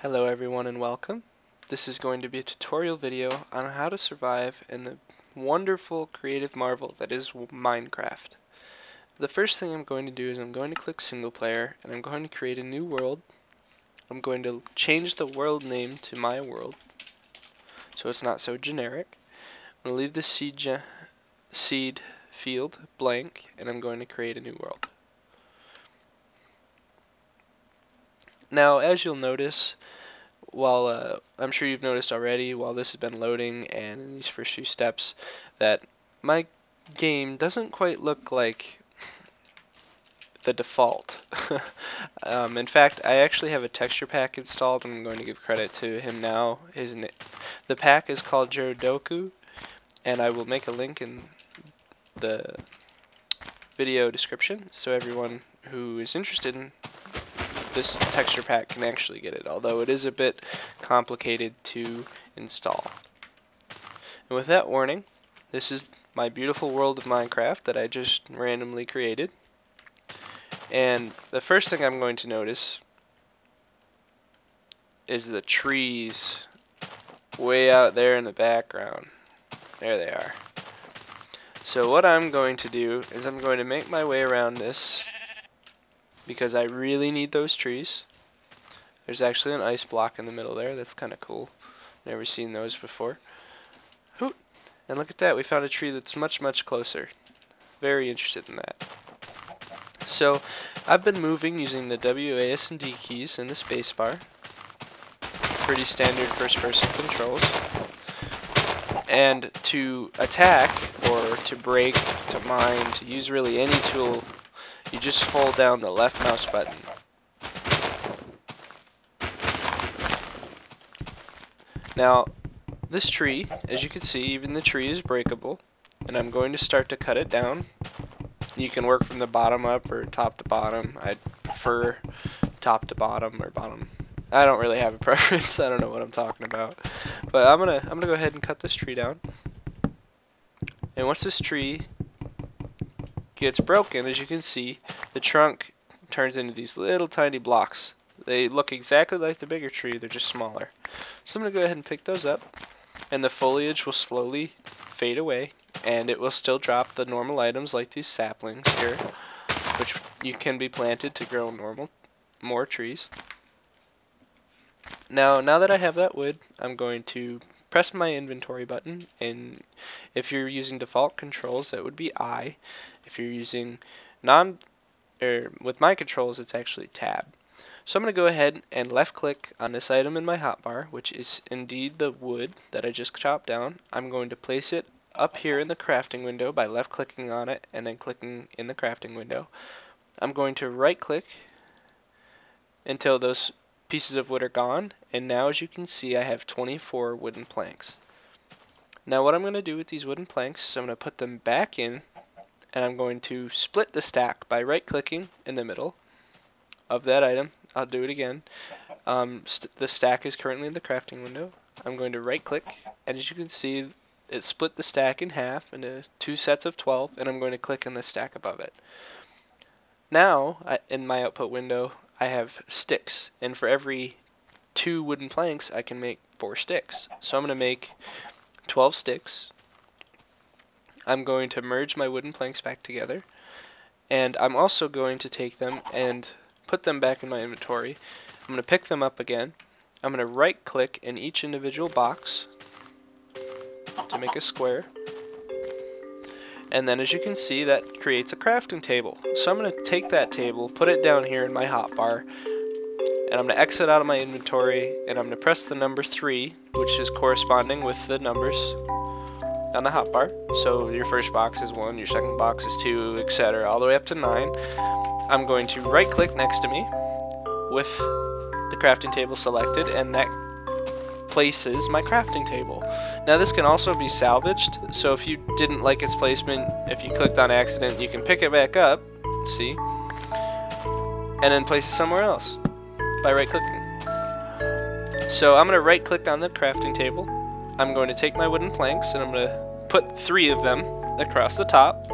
Hello everyone and welcome. This is going to be a tutorial video on how to survive in the wonderful creative marvel that is Minecraft. The first thing I'm going to do is I'm going to click single player and I'm going to create a new world. I'm going to change the world name to my world so it's not so generic. I'm going to leave the seed field blank and I'm going to create a new world. Now, as you'll notice, while I'm sure you've noticed already while this has been loading and in these first few steps, that my game doesn't quite look like the default. In fact, I actually have a texture pack installed and I'm going to give credit to him now. The pack is called Gerudoku, and I will make a link in the video description so everyone who is interested in this texture pack can actually get it, although it is a bit complicated to install. And with that warning, this is my beautiful world of Minecraft that I just randomly created. And the first thing I'm going to notice is the trees way out there in the background. There they are. So what I'm going to do is I'm going to make my way around this, because I really need those trees. There's actually an ice block in the middle there. That's kind of cool. Never seen those before. Hoot! And look at that. We found a tree that's much, much closer. Very interested in that. So I've been moving using the WASD keys and the spacebar. Pretty standard first-person controls. And to attack, or to break, to mine, to use really any tool, you just hold down the left mouse button. Now, this tree, as you can see, even the tree is breakable, and I'm going to start to cut it down. You can work from the bottom up or top to bottom. I prefer top to bottom or bottom. I don't really have a preference. I don't know what I'm talking about. But I'm gonna go ahead and cut this tree down. And once this tree gets broken, as you can see, the trunk turns into these little tiny blocks. They look exactly like the bigger tree, they're just smaller. So I'm going to go ahead and pick those up, and the foliage will slowly fade away, and it will still drop the normal items like these saplings here, which you can be planted to grow more trees. Now that I have that wood, I'm going to press my inventory button, and if you're using default controls, that would be I. If you're using with my controls, it's actually tab. So I'm going to go ahead and left click on this item in my hotbar, which is indeed the wood that I just chopped down. I'm going to place it up here in the crafting window by left clicking on it and then clicking in the crafting window. I'm going to right click until those pieces of wood are gone, and now as you can see I have 24 wooden planks. Now what I'm going to do with these wooden planks is I'm going to put them back in, and I'm going to split the stack by right clicking in the middle of that item. I'll do it again. The stack is currently in the crafting window. I'm going to right click, and as you can see it split the stack in half into 2 sets of 12, and I'm going to click on the stack above it. Now in my output window I have sticks, and for every 2 wooden planks I can make 4 sticks. So I'm going to make 12 sticks. I'm going to merge my wooden planks back together, and I'm also going to take them and put them back in my inventory. I'm going to pick them up again. I'm going to right click in each individual box to make a square, and then as you can see that creates a crafting table. So I'm going to take that table, put it down here in my hotbar, and I'm going to exit out of my inventory, and I'm going to press the number 3, which is corresponding with the numbers on the hotbar. So your first box is 1, your second box is 2, etc., all the way up to 9. I'm going to right click next to me with the crafting table selected, and that places my crafting table. Now this can also be salvaged, so if you didn't like its placement, if you clicked on accident, you can pick it back up, see, and then place it somewhere else by right clicking. So I'm going to right click on the crafting table. I'm going to take my wooden planks and I'm going to put 3 of them across the top.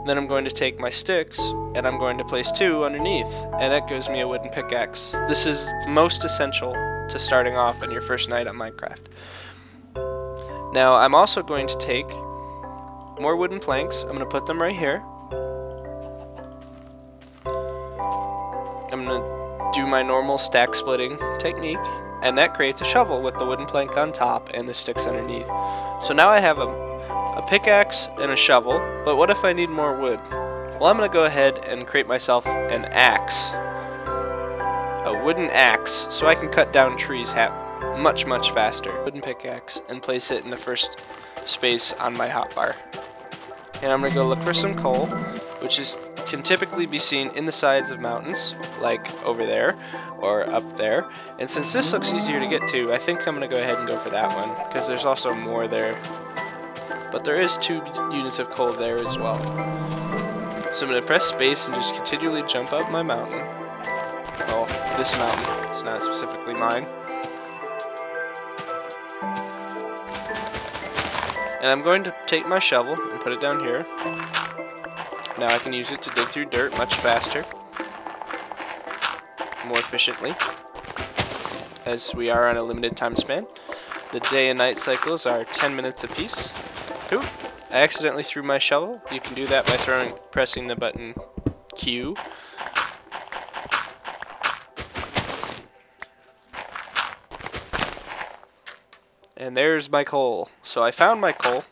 Then I'm going to take my sticks and I'm going to place 2 underneath, and that gives me a wooden pickaxe. This is most essential to starting off on your first night on Minecraft. Now I'm also going to take more wooden planks. I'm going to put them right here. I'm going to do my normal stack splitting technique, and that creates a shovel with the wooden plank on top and the sticks underneath. So now I have a pickaxe and a shovel, but what if I need more wood? Well, I'm going to go ahead and create myself an axe. A wooden axe, so I can cut down trees much faster. Wooden pickaxe, and place it in the first space on my hotbar. And I'm going to go look for some coal, which can typically be seen in the sides of mountains, like over there, or up there. And since this looks easier to get to, I think I'm going to go ahead and go for that one, because there's also more there. But there is 2 units of coal there as well. So I'm going to press space and just continually jump up my mountain. Well, this mountain, it's not specifically mine. And I'm going to take my shovel and put it down here. Now I can use it to dig through dirt much faster, more efficiently, as we are on a limited time span. The day and night cycles are 10 minutes apiece. Ooh, I accidentally threw my shovel. You can do that by pressing the button Q. And there's my coal. So I found my coal.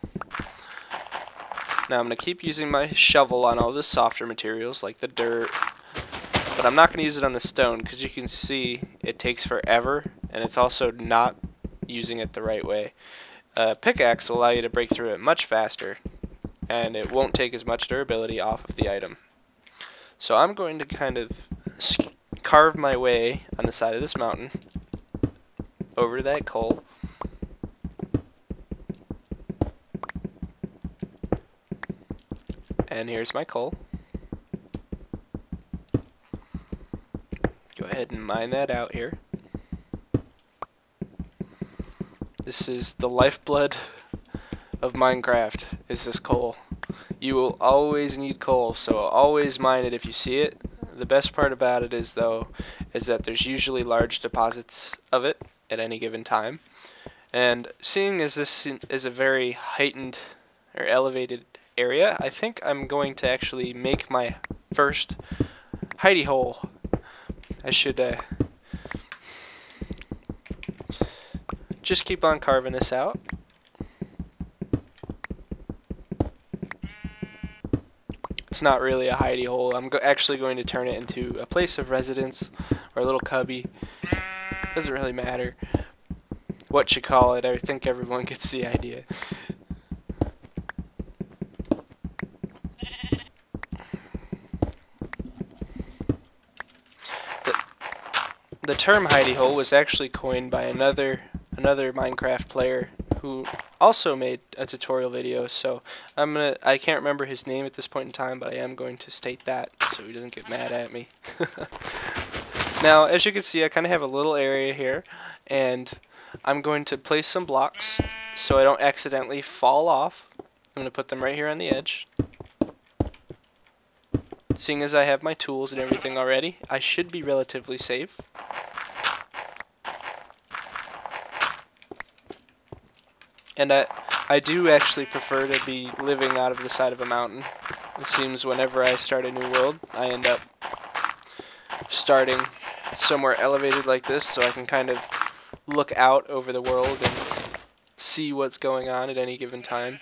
Now I'm going to keep using my shovel on all the softer materials like the dirt. But I'm not going to use it on the stone because you can see it takes forever, and it's also not using it the right way. A pickaxe will allow you to break through it much faster, and it won't take as much durability off of the item. So I'm going to kind of carve my way on the side of this mountain over to that coal. And here's my coal. Go ahead and mine that out here. This is the lifeblood of Minecraft, is this coal. You will always need coal, so always mine it if you see it. The best part about it is that there's usually large deposits of it at any given time. And seeing as this is a very heightened or elevated area, I think I'm going to actually make my first hidey hole. I should just keep on carving this out. It's not really a hidey hole. I'm actually going to turn it into a place of residence or a little cubby. Doesn't really matter what you call it. I think everyone gets the idea. The term hidey hole was actually coined by another Minecraft player who also made a tutorial video, so I can't remember his name at this point in time, but I am going to state that so he doesn't get mad at me. Now, as you can see, I kind of have a little area here, and I'm going to place some blocks so I don't accidentally fall off. I'm going to put them right here on the edge. Seeing as I have my tools and everything already, I should be relatively safe. And I do actually prefer to be living out of the side of a mountain. It seems whenever I start a new world, I end up starting somewhere elevated like this, so I can kind of look out over the world and see what's going on at any given time.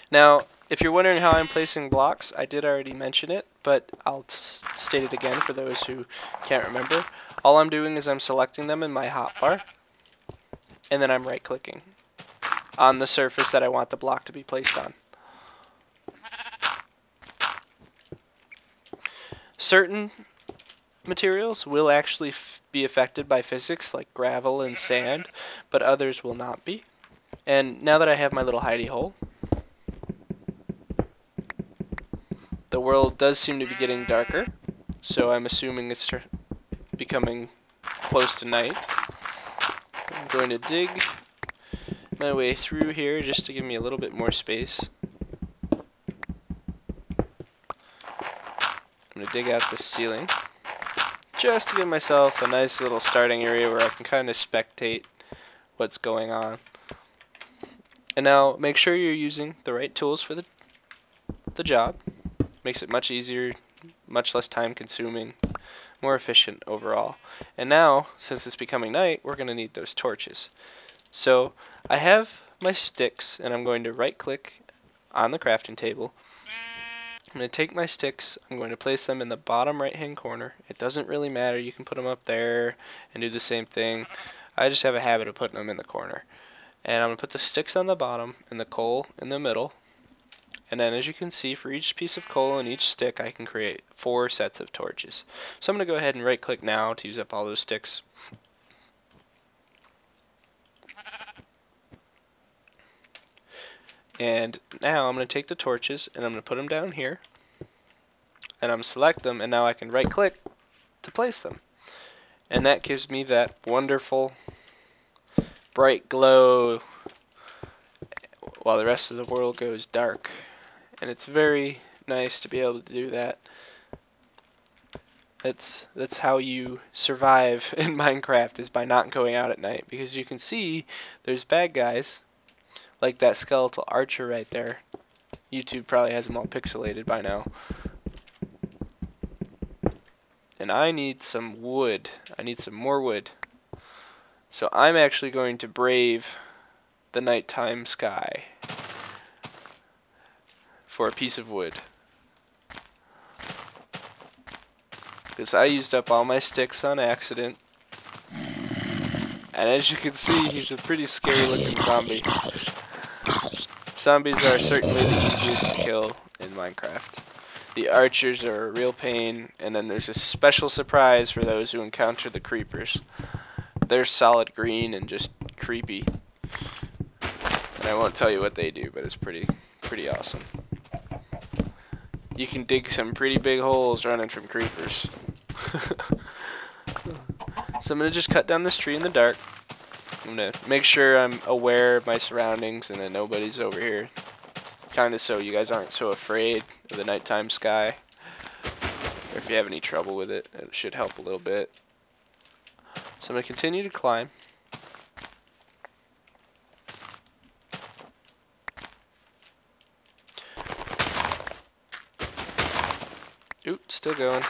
Now, if you're wondering how I'm placing blocks, I did already mention it, but I'll state it again for those who can't remember. All I'm doing is I'm selecting them in my hotbar, and then I'm right-clicking on the surface that I want the block to be placed on. Certain materials will actually be affected by physics, like gravel and sand, but others will not be. And now that I have my little hidey hole, the world does seem to be getting darker, so I'm assuming it's becoming close to night. I'm going to dig my way through here just to give me a little bit more space. I'm going to dig out this ceiling just to give myself a nice little starting area where I can kind of spectate what's going on. And now make sure you're using the right tools for the job. Makes it much easier, much less time consuming, more efficient overall. And now, since it's becoming night, we're going to need those torches. So I have my sticks, and I'm going to right click on the crafting table. I'm going to take my sticks, I'm going to place them in the bottom right hand corner. It doesn't really matter, you can put them up there and do the same thing. I just have a habit of putting them in the corner. And I'm going to put the sticks on the bottom and the coal in the middle. And then as you can see, for each piece of coal and each stick, I can create 4 sets of torches. So I'm going to go ahead and right click now to use up all those sticks. And now I'm going to take the torches and I'm going to put them down here. And I'm going to select them, and now I can right click to place them. And that gives me that wonderful bright glow while the rest of the world goes dark. And it's very nice to be able to do that. That's how you survive in Minecraft, is by not going out at night, because you can see there's bad guys like that skeletal archer right there. YouTube probably has them all pixelated by now. And I need some wood. I need some more wood. So I'm actually going to brave the nighttime sky for a piece of wood. Because I used up all my sticks on accident. And as you can see, he's a pretty scary looking zombie. Zombies are certainly the easiest to kill in Minecraft. The archers are a real pain, and then there's a special surprise for those who encounter the creepers. They're solid green and just creepy. And I won't tell you what they do, but it's pretty awesome. You can dig some pretty big holes running from creepers. So I'm going to just cut down this tree in the dark. I'm going to make sure I'm aware of my surroundings and that nobody's over here. Kind of so you guys aren't so afraid of the nighttime sky. Or if you have any trouble with it, it should help a little bit. So I'm going to continue to climb. Oop, still going.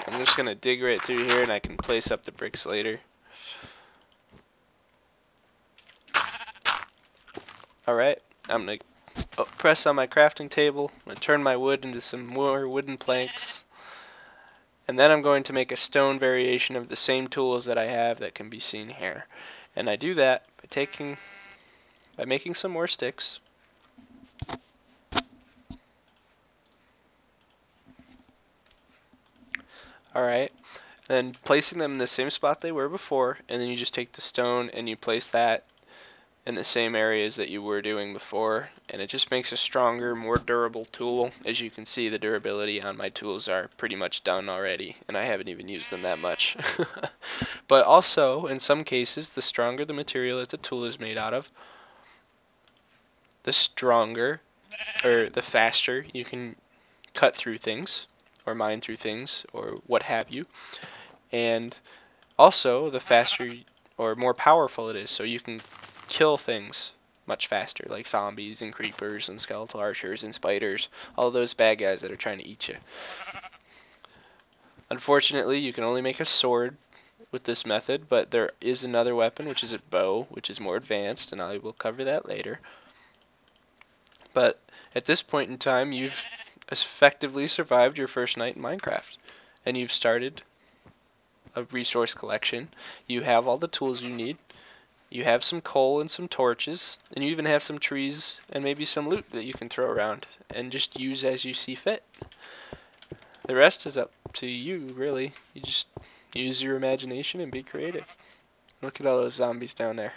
I'm just going to dig right through here and I can place up the bricks later. Alright, I'm going to press on my crafting table. I'm going to turn my wood into some more wooden planks. And then I'm going to make a stone variation of the same tools that I have that can be seen here. And I do that by making some more sticks. Alright, then placing them in the same spot they were before, and then you just take the stone and you place that in the same areas that you were doing before, and it just makes a stronger, more durable tool. As you can see, the durability on my tools are pretty much done already, and I haven't even used them that much. But also, in some cases, the stronger the material that the tool is made out of, the stronger, or the faster you can cut through things, or mine through things, or what have you. And also, the faster or more powerful it is, so you can kill things much faster, like zombies and creepers and skeletal archers and spiders, all those bad guys that are trying to eat you. Unfortunately, you can only make a sword with this method, but there is another weapon, which is a bow, which is more advanced, and I will cover that later. But at this point in time, you've effectively survived your first night in Minecraft, and you've started a resource collection. You have all the tools you need. You have some coal and some torches, and you even have some trees and maybe some loot that you can throw around and just use as you see fit. The rest is up to you, really. You just use your imagination and be creative. Look at all those zombies down there.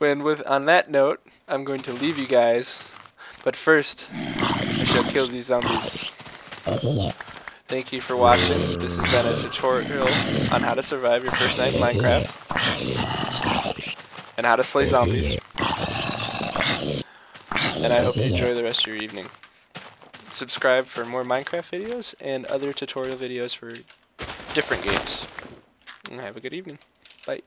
On that note, I'm going to leave you guys, but first, I shall kill these zombies. Thank you for watching. This has been a tutorial on how to survive your first night in Minecraft and how to slay zombies. And I hope you enjoy the rest of your evening. subscribe for more Minecraft videos and other tutorial videos for different games. And have a good evening. Bye.